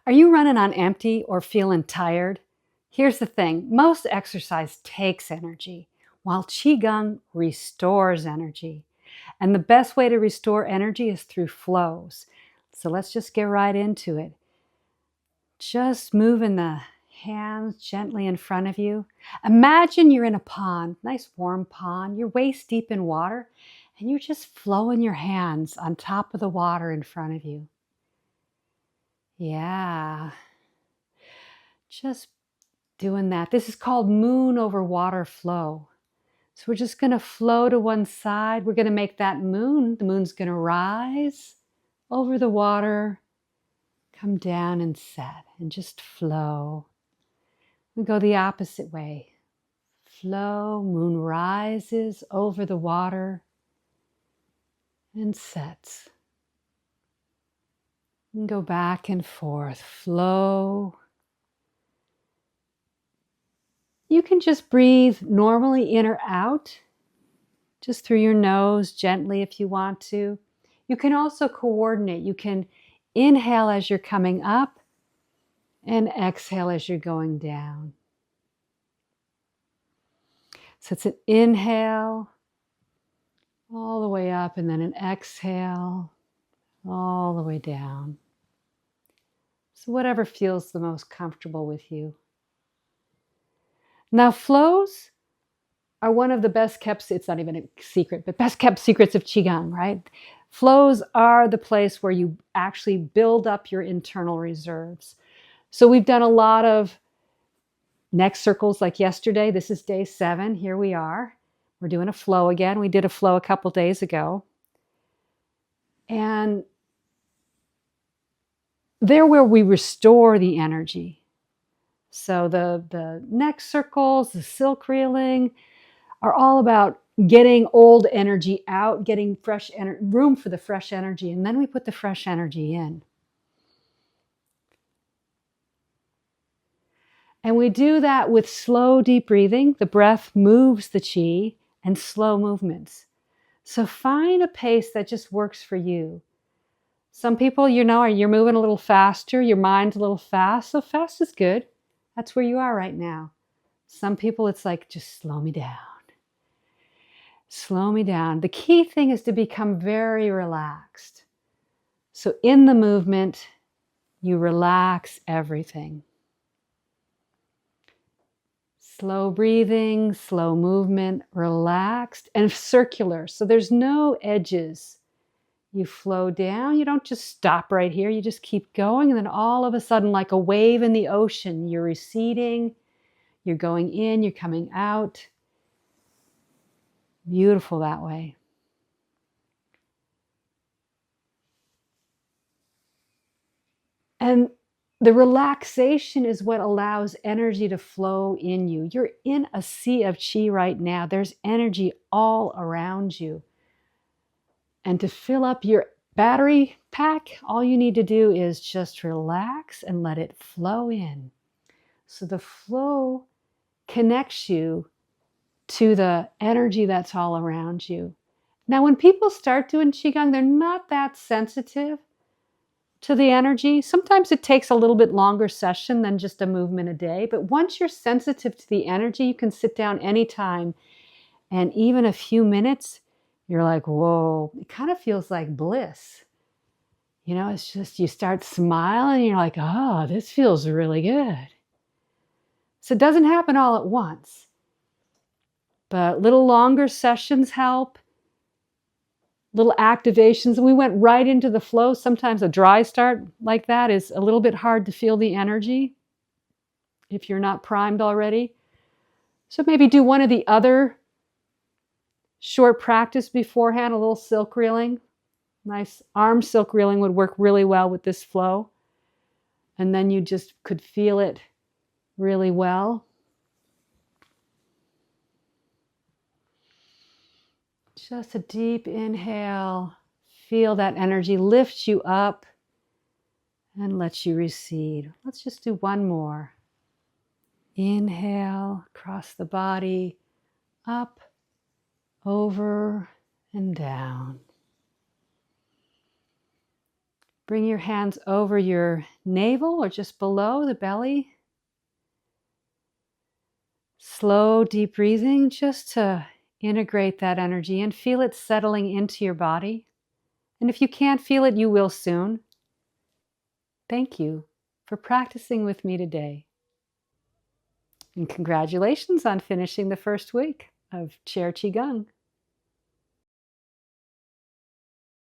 Are you running on empty or feeling tired? Here's the thing, most exercise takes energy, while Qi Gong restores energy. And the best way to restore energy is through flows. So let's just get right into it. Just moving the hands gently in front of you. Imagine you're in a pond, nice warm pond. You're waist deep in water, and you're just flowing your hands on top of the water in front of you. Yeah. Just doing that. This is called moon over water flow. So we're just going to flow to one side. We're going to make that moon. The moon's going to rise over the water, come down and set, and just flow. We go the opposite way. Flow, moon rises over the water and sets. And go back and forth. Flow. You can just breathe normally in or out, just through your nose, gently if you want to. You can also coordinate. You can inhale as you're coming up and exhale as you're going down. So it's an inhale all the way up and then an exhale all the way down. So whatever feels the most comfortable with you. Now flows are one of the best kept, it's not even a secret, but best kept secrets of Qigong, right? Flows are the place where you actually build up your internal reserves. So we've done a lot of neck circles like yesterday. This is day 7. Here we are. We're doing a flow again. We did a flow a couple days ago. And they're where we restore the energy. So the neck circles, the silk reeling are all about getting old energy out, getting fresh room for the fresh energy, and then we put the fresh energy in. And we do that with slow, deep breathing. The breath moves the qi, and slow movements. So find a pace that just works for you. Some people, you're moving a little faster, your mind's a little fast, so fast is good. That's where you are right now. Some people, it's like, just slow me down. Slow me down. The key thing is to become very relaxed. So in the movement, you relax everything. Slow breathing, slow movement, relaxed and circular. So there's no edges. You flow down. You don't just stop right here. You just keep going. And then all of a sudden, like a wave in the ocean, you're receding. You're going in, you're coming out. Beautiful that way. And the relaxation is what allows energy to flow in you. You're in a sea of qi right now. There's energy all around you. And to fill up your battery pack, all you need to do is just relax and let it flow in. So the flow connects you to the energy that's all around you. Now, when people start doing Qigong, they're not that sensitive to the energy. Sometimes it takes a little bit longer session than just a movement a day. But once you're sensitive to the energy, you can sit down anytime. And even a few minutes, you're like, whoa, it kind of feels like bliss. It's just, you start smiling and you're like, oh, this feels really good. So it doesn't happen all at once. But little longer sessions help. Little activations. We went right into the flow. Sometimes a dry start like that is a little bit hard to feel the energy if you're not primed already. So maybe do one of the other short practice beforehand, a little silk reeling. Nice arm silk reeling would work really well with this flow. And then you just could feel it really well. Just a deep inhale. Feel that energy lift you up and let you recede. Let's just do one more. Inhale across the body, up, over, and down. Bring your hands over your navel or just below the belly. Slow, deep breathing just to integrate that energy and feel it settling into your body. And if you can't feel it, you will soon. Thank you for practicing with me today. And congratulations on finishing the first week of Chair Qigong.